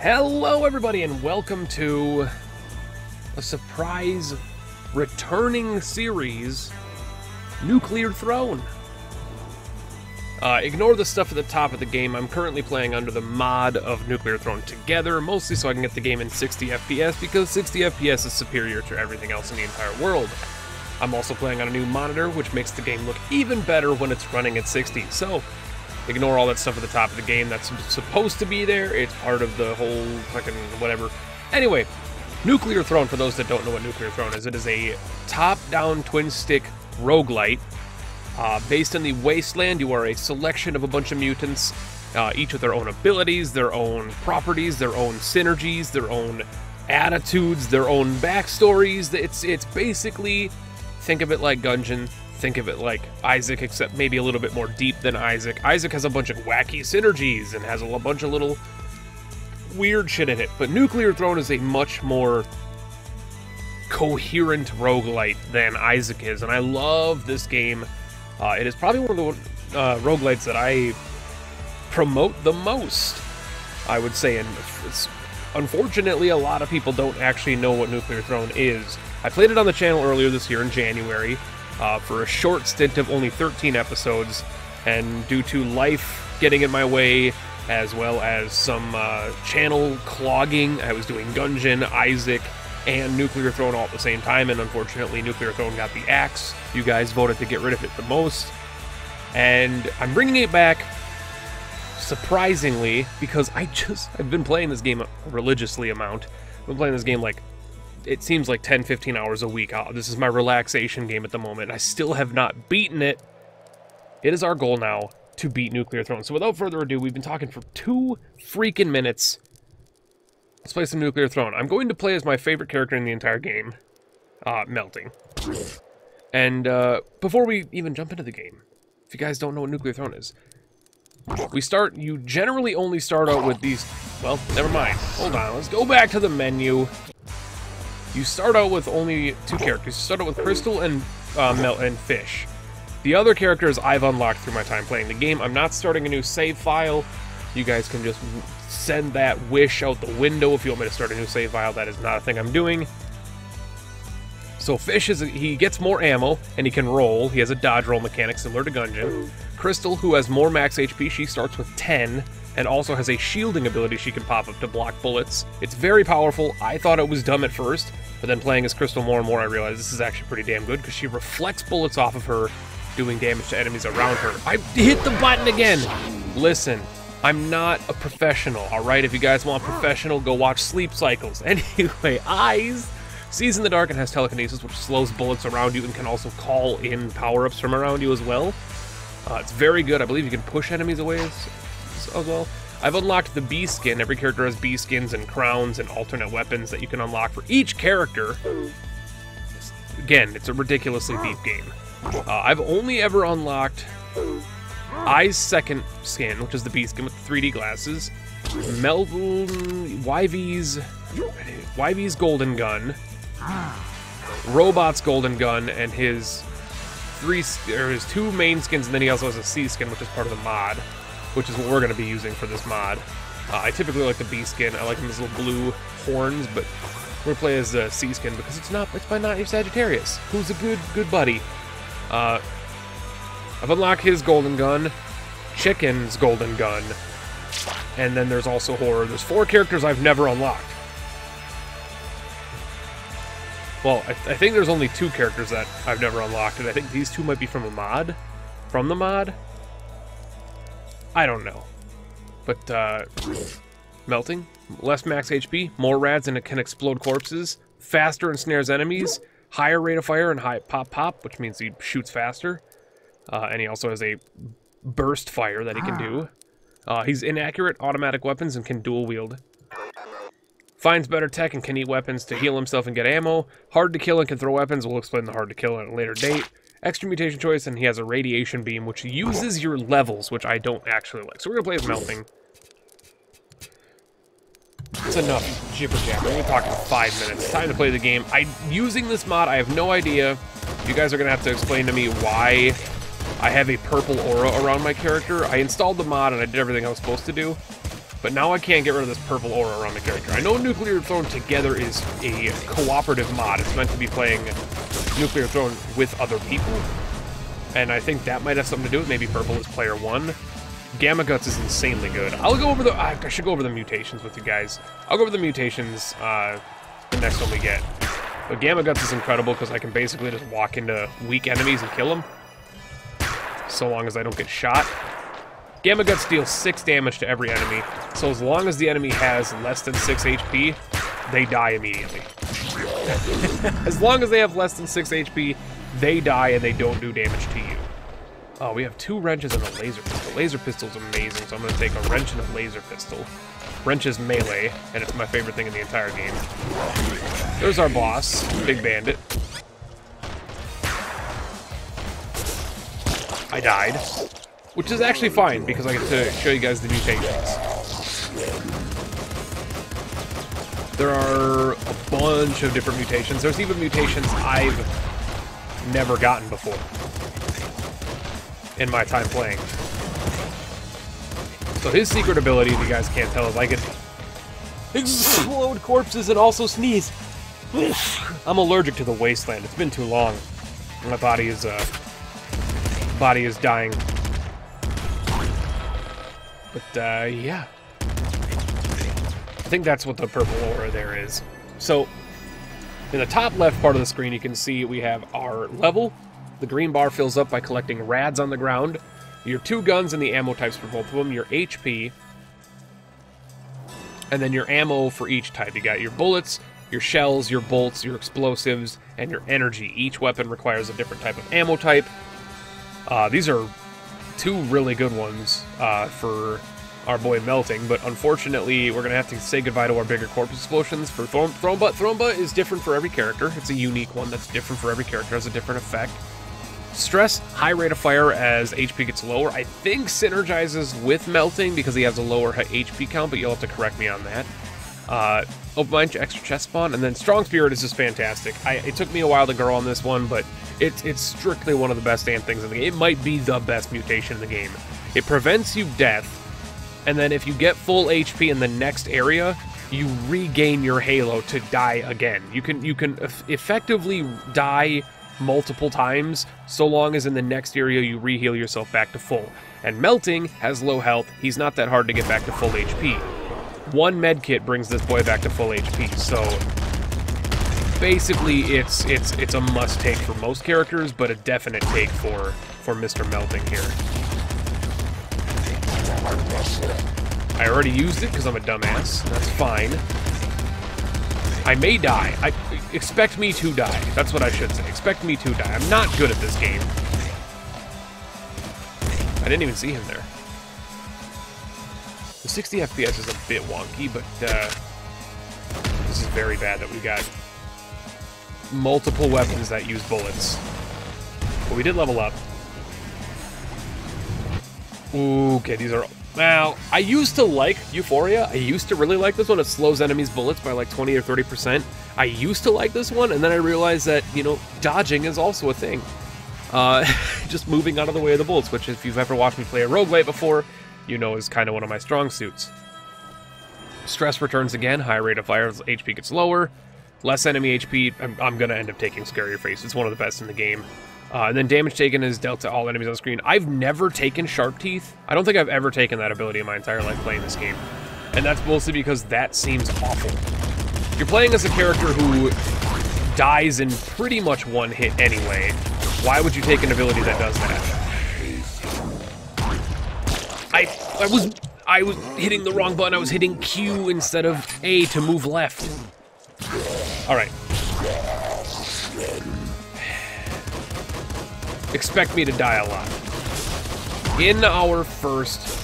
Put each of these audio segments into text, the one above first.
Hello everybody and welcome to a surprise returning series, Nuclear Throne. Ignore the stuff at the top of the game. I'm currently playing under the mod of Nuclear Throne Together, mostly so I can get the game in 60 FPS, because 60 FPS is superior to everything else in the entire world. I'm also playing on a new monitor, which makes the game look even better when it's running at 60, so ignore all that stuff at the top of the game. That's supposed to be there. It's part of the whole fucking whatever. Anyway, Nuclear Throne, for those that don't know what Nuclear Throne is, it is a top-down twin-stick roguelite. Based in the Wasteland, you are a selection of a bunch of mutants, each with their own abilities, their own properties, their own synergies, their own attitudes, their own backstories. It's basically, think of it like Gungeon, think of it like Isaac, except maybe a little bit more deep than Isaac. Isaac has a bunch of wacky synergies and has a bunch of little weird shit in it, but Nuclear Throne is a much more coherent roguelite than Isaac is, and I love this game. It is probably one of the roguelites that I promote the most, I would say, and unfortunately a lot of people don't actually know what Nuclear Throne is. I played it on the channel earlier this year in January for a short stint of only 13 episodes, and due to life getting in my way, as well as some channel clogging, I was doing Gungeon, Isaac, and Nuclear Throne all at the same time, and unfortunately Nuclear Throne got the axe. You guys voted to get rid of it the most, and I'm bringing it back, surprisingly, because I've been playing this game a religiously amount. I've been playing this game like, it seems like 10-15 hours a week. This is my relaxation game at the moment. I still have not beaten it. It is our goal now to beat Nuclear Throne. So without further ado, we've been talking for 2 freaking minutes. Let's play some Nuclear Throne. I'm going to play as my favorite character in the entire game, Melting. And before we even jump into the game, if you guys don't know what Nuclear Throne is, you generally only start out with these, well, never mind. Hold on, let's go back to the menu. You start out with only 2 characters. You start out with Crystal and Fish. The other characters I've unlocked through my time playing the game. I'm not starting a new save file. You guys can just send that wish out the window if you want me to start a new save file. That is not a thing I'm doing. So Fish, he gets more ammo, and he can roll. He has a dodge roll mechanic similar to Gungeon. Crystal, who has more max HP, she starts with 10, and also has a shielding ability she can pop up to block bullets. It's very powerful. I thought it was dumb at first, but then playing as Crystal more and more, I realized this is actually pretty damn good, because she reflects bullets off of her, doing damage to enemies around her. I hit the button again! Listen, I'm not a professional, alright? If you guys want professional, go watch Sleep Cycles. Anyway, Eyes sees in the dark and has telekinesis, which slows bullets around you and can also call in power-ups from around you as well. It's very good. I believe you can push enemies away as well. I've unlocked the B skin. Every character has B skins and crowns and alternate weapons that you can unlock for each character. Again, it's a ridiculously deep game. I've only ever unlocked Eye's second skin, which is the B skin with the 3D glasses, YV's golden gun, Robot's golden gun, and his 2 main skins, and then he also has a C skin, which is part of the mod, which is what we're going to be using for this mod. I typically like the B skin. I like him as little blue horns, but we're going to play as the C skin because it's by not your Sagittarius, who's a good buddy. I've unlocked his golden gun, Chicken's golden gun, and then there's also Horror. There's 4 characters I've never unlocked. Well, I think there's only 2 characters that I've never unlocked, and I think these 2 might be from the mod. I don't know. But, Melting, less max HP, more rads and it can explode corpses, faster and snares enemies, higher rate of fire and high pop, which means he shoots faster. And he also has a burst fire that he can do. He's inaccurate automatic weapons and can dual wield. Finds better tech and can eat weapons to heal himself and get ammo. Hard to kill and can throw weapons. We'll explain the hard to kill at a later date. Extra mutation choice, and he has a radiation beam, which uses your levels, which I don't actually like. So we're going to play as Melting. It's enough jibber-jabber. We're talking 5 minutes. Time to play the game. Using this mod, I have no idea. You guys are going to have to explain to me why I have a purple aura around my character. I installed the mod and I did everything I was supposed to do. But now I can't get rid of this purple aura around the character. I know Nuclear Throne Together is a cooperative mod. It's meant to be playing Nuclear Throne with other people. And I think that might have something to do with maybe purple is player 1. Gamma Guts is insanely good. I'll go over the... I should go over the mutations with you guys. I'll go over the mutations the next one we get. But Gamma Guts is incredible because I can basically just walk into weak enemies and kill them. So long as I don't get shot. Gamma Guts deals 6 damage to every enemy, so as long as the enemy has less than 6 HP, they die immediately. As long as they have less than 6 HP, they die and they don't do damage to you. Oh, we have 2 wrenches and a laser pistol. Laser pistol's amazing, so I'm going to take a wrench and a laser pistol. Wrench is melee, and it's my favorite thing in the entire game. There's our boss, Big Bandit. I died. Which is actually fine, because I get to show you guys the mutations. There are a bunch of different mutations. There's even mutations I've never gotten before in my time playing. So his secret ability, if you guys can't tell, is I can explode corpses and also sneeze. I'm allergic to the wasteland. It's been too long. My body is dying. But, yeah. I think that's what the purple aura there is. So, in the top left part of the screen, you can see we have our level. The green bar fills up by collecting rads on the ground. Your 2 guns and the ammo types for both of them. Your HP. And then your ammo for each type. You got your bullets, your shells, your bolts, your explosives, and your energy. Each weapon requires a different type of ammo type. These are 2 really good ones for our boy Melting, but unfortunately we're going to have to say goodbye to our bigger corpse explosions for Thronebutt. Thronebutt is different for every character. It's a unique one that's different for every character, has a different effect. Stress, high rate of fire as HP gets lower. I think synergizes with Melting because he has a lower HP count, but you'll have to correct me on that. Open Mind, extra chest spawn, and then Strong Spirit is just fantastic. It took me a while to grow on this one, but it's strictly one of the best damn things in the game. It might be the best mutation in the game. It prevents you death, and then if you get full HP in the next area, you regain your halo to die again. You can effectively die multiple times, so long as in the next area you re-heal yourself back to full. And Melting has low health. He's not that hard to get back to full HP. 1 med kit brings this boy back to full HP, so basically it's a must-take for most characters, but a definite take for Mr. Melting here. I already used it because I'm a dumbass. That's fine. I may die. Expect me to die. That's what I should say. Expect me to die. I'm not good at this game. I didn't even see him there. The 60 FPS is a bit wonky, but this is very bad that we got multiple weapons that use bullets. But we did level up. Okay, these are... Now, I used to like Euphoria. I used to really like this one. It slows enemies' bullets by like 20 or 30%. I used to like this one, and then I realized that, you know, dodging is also a thing. Just moving out of the way of the bullets, which if you've ever watched me play a roguelite before, you know is kind of one of my strong suits. Stress returns again, high rate of fire as HP gets lower. Less enemy HP, I'm going to end up taking Scarier Face. It's one of the best in the game. And then damage taken is dealt to all enemies on the screen. I've never taken Sharp Teeth. I don't think I've ever taken that ability in my entire life playing this game. And that's mostly because that seems awful. You're playing as a character who dies in pretty much one hit anyway. Why would you take an ability that does that? I was hitting the wrong button. I was hitting Q instead of A to move left. Alright. Expect me to die a lot. In our first...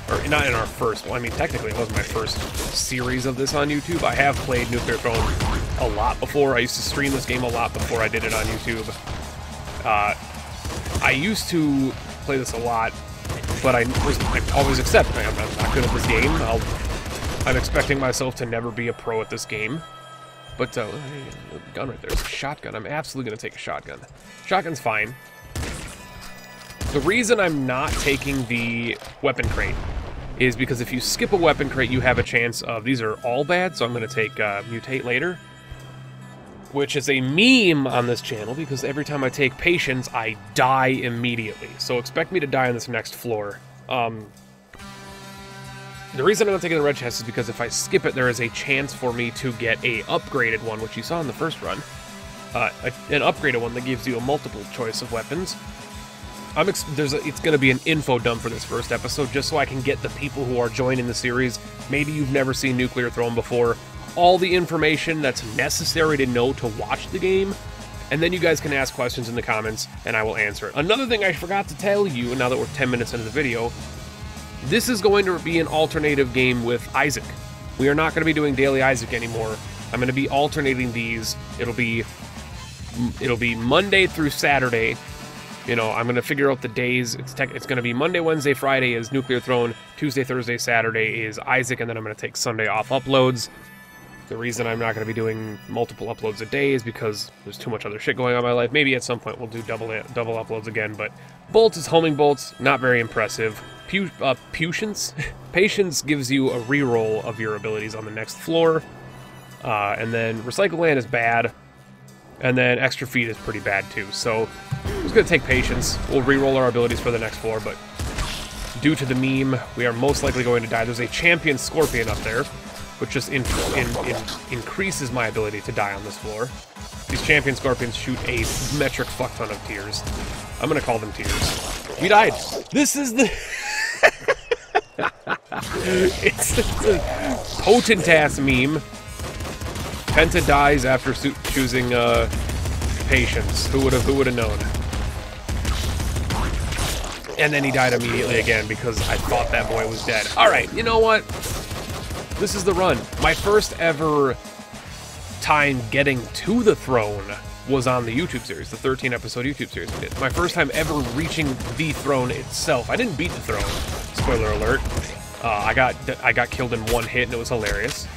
Or, not in our first... Well, I mean, technically, it wasn't my first series of this on YouTube. I have played Nuclear Throne a lot before. I used to stream this game a lot before I did it on YouTube. I used to play this a lot, but I always accept I'm not good at this game. I'm expecting myself to never be a pro at this game. But, gun right there. It's a shotgun. I'm absolutely going to take a shotgun. Shotgun's fine. The reason I'm not taking the weapon crate is because if you skip a weapon crate, you have a chance of... These are all bad, so I'm going to take Mutate later, which is a meme on this channel, because every time I take Patience, I die immediately. So expect me to die on this next floor. The reason I'm not taking the red chest is because if I skip it, there is a chance for me to get a upgraded one, which you saw in the first run. An upgraded one that gives you a multiple choice of weapons. It's going to be an info dump for this first episode, just so I can get the people who are joining the series. Maybe you've never seen Nuclear Throne before. All the information that's necessary to know to watch the game, and then you guys can ask questions in the comments, and I will answer it. Another thing I forgot to tell you, now that we're 10 minutes into the video, this is going to be an alternative game with Isaac. We are not going to be doing Daily Isaac anymore. I'm going to be alternating these. It'll be Monday through Saturday. You know, I'm going to figure out the days. It's going to be Monday, Wednesday, Friday is Nuclear Throne. Tuesday, Thursday, Saturday is Isaac, and then I'm going to take Sunday off uploads. The reason I'm not going to be doing multiple uploads a day is because there's too much other shit going on in my life. Maybe at some point we'll do double uploads again, but bolts is homing bolts, not very impressive. Patience gives you a reroll of your abilities on the next floor, and then Recycle Land is bad, and then Extra Feet is pretty bad too. So I'm just going to take Patience. We'll reroll our abilities for the next floor, but due to the meme, we are most likely going to die. There's a Champion Scorpion up there, which just increases my ability to die on this floor. These Champion Scorpions shoot a metric fuck ton of tears. I'm gonna call them tears. We died! This is the... it's a potent-ass meme. Penta dies after choosing Patience. Who would've known? And then he died immediately again because I thought that boy was dead. Alright, you know what? This is the run. My first ever time getting to the throne was on the YouTube series, the 13-episode YouTube series we did. My first time ever reaching the throne itself. I didn't beat the throne. Spoiler alert. I got killed in one hit and it was hilarious.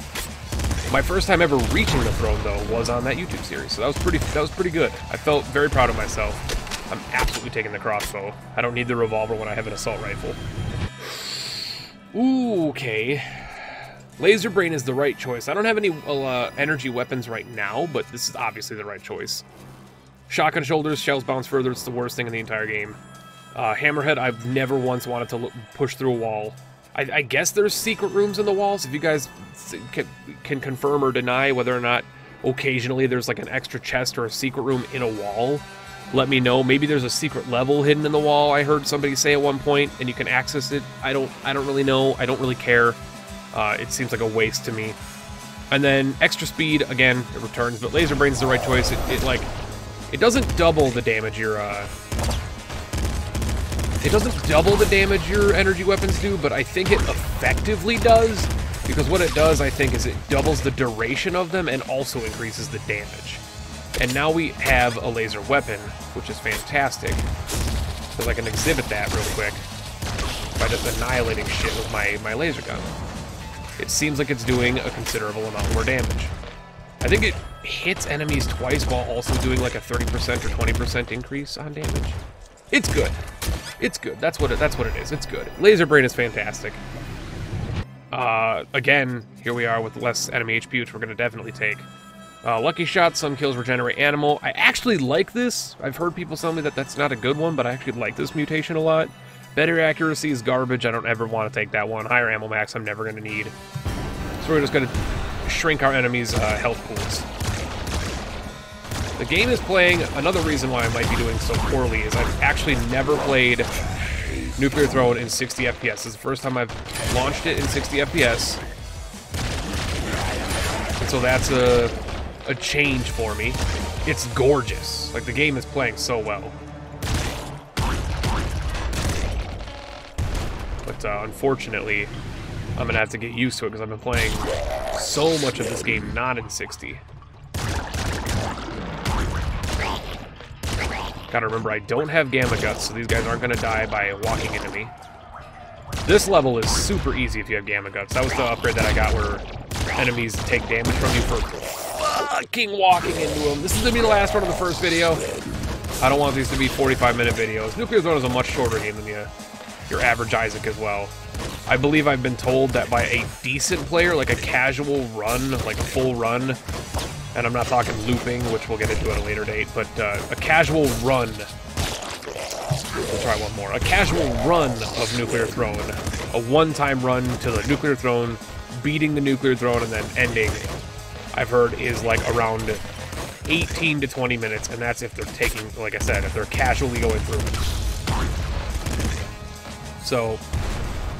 My first time ever reaching the throne though was on that YouTube series, so that was pretty good. I felt very proud of myself. I'm absolutely taking the crossbow. I don't need the revolver when I have an assault rifle. Ooh, okay. Laser Brain is the right choice. I don't have any energy weapons right now, but this is obviously the right choice. Shotgun Shoulders, shells bounce further. It's the worst thing in the entire game. Hammerhead, I've never once wanted to push through a wall. I guess there's secret rooms in the walls. If you guys can confirm or deny whether or not occasionally there's like an extra chest or a secret room in a wall, let me know. Maybe there's a secret level hidden in the wall, I heard somebody say at one point, and you can access it. I don't really know. I don't really care. It seems like a waste to me. And then Extra Speed, again, it returns, but Laser Brain's the right choice. It doesn't double the damage your energy weapons do, but I think it effectively does, because what it does, I think, is it doubles the duration of them and also increases the damage. And now we have a laser weapon, which is fantastic, because I can exhibit that real quick by just annihilating shit with my laser gun. It seems like it's doing a considerable amount more damage. I think it hits enemies twice while also doing like a 30% or 20% increase on damage. It's good. It's good. That's what it is. It's good. Laser Brain is fantastic. Again, here we are with less enemy HP, which we're going to definitely take. Lucky Shot, some kills regenerate animal. I actually like this. I've heard people tell me that that's not a good one, but I actually like this mutation a lot. Better accuracy is garbage. I don't ever want to take that one. Higher ammo max I'm never going to need. So we're just going to shrink our enemies' health pools. The game is playing... Another reason why I might be doing so poorly is I've actually never played Nuclear Throne in 60 FPS. This is the first time I've launched it in 60 FPS. And so that's a change for me. It's gorgeous. Like, the game is playing so well. But unfortunately, I'm going to have to get used to it because I've been playing so much of this game not in 60. Gotta remember, I don't have Gamma Guts, so these guys aren't going to die by walking into me. This level is super easy if you have Gamma Guts. That was the upgrade that I got where enemies take damage from you for fucking walking into them. This is going to be the last one of the first video. I don't want these to be 45-minute videos. Nuclear Throne is a much shorter game than your average Isaac as well. I believe I've been told that by a decent player, like a casual run, like a full run, and I'm not talking looping, which we'll get into at a later date, but a casual run. We'll try one more. A casual run of Nuclear Throne. A one-time run to the Nuclear Throne, beating the Nuclear Throne, and then ending, I've heard, is like around 18 to 20 minutes, and that's if they're taking, like I said, if they're casually going through it. So,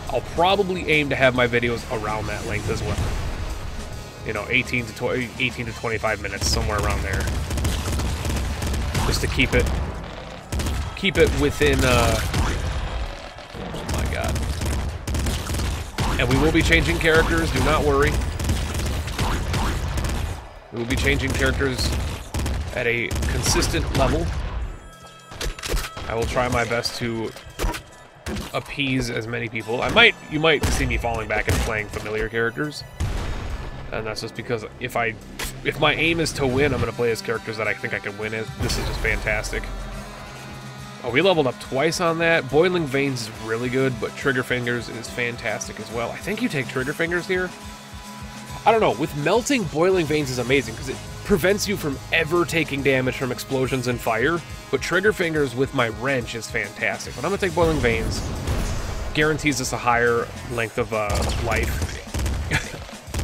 I'll probably aim to have my videos around that length as well. You know, 18 to 25 minutes, somewhere around there. Just to keep it within, oh my god. And we will be changing characters, do not worry. We will be changing characters at a consistent level. I will try my best to appease as many people. You might see me falling back and playing familiar characters. And that's just because if my aim is to win, I'm going to play as characters that I think I can win as. This is just fantastic. Oh, we leveled up twice on that. Boiling Veins is really good, but Trigger Fingers is fantastic as well. I think you take Trigger Fingers here. I don't know. With melting, Boiling Veins is amazing because it prevents you from ever taking damage from explosions and fire. But Trigger Fingers with my wrench is fantastic. But I'm going to take Boiling Veins. Guarantees us a higher length of life.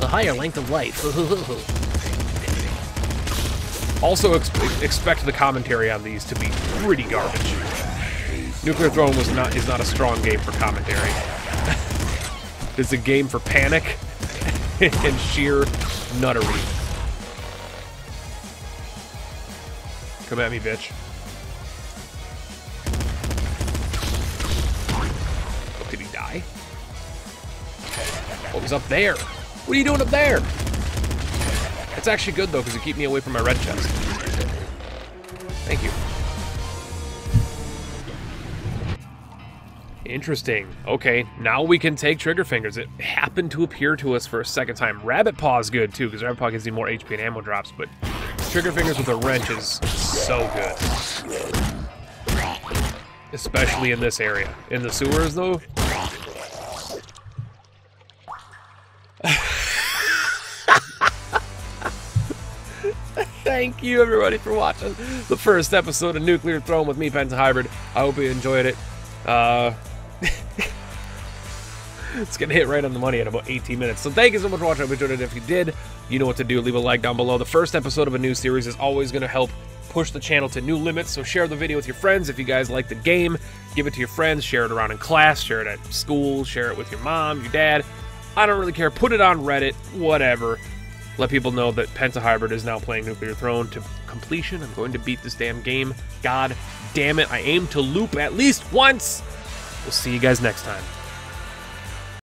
A higher length of life. Also, expect the commentary on these to be pretty garbage. Nuclear Throne is not a strong game for commentary. It's a game for panic and sheer nuttery. Come at me, bitch. Oh, did he die? Oh, he's up there. What are you doing up there? It's actually good, though, because you keep me away from my red chest. Thank you. Interesting. Okay, now we can take Trigger Fingers. It happened to appear to us for a second time. Rabbit Paw's good, too, because Rabbit Paw gives you more HP and ammo drops, but Trigger Fingers with a wrench is so good. Especially in this area. In the sewers, though. Thank you, everybody, for watching the first episode of Nuclear Throne with me, Pentahybrid. I hope you enjoyed it. It's gonna hit right on the money at about 18 minutes. So thank you so much for watching. I hope you enjoyed it. If you did, you know what to do. Leave a like down below. The first episode of a new series is always gonna help push the channel to new limits. So share the video with your friends if you guys like the game. Give it to your friends. Share it around in class. Share it at school. Share it with your mom, your dad. I don't really care. Put it on Reddit. Whatever. Let people know that Pentahybrid is now playing Nuclear Throne to completion. I'm going to beat this damn game. God damn it. I aim to loop at least once. We'll see you guys next time.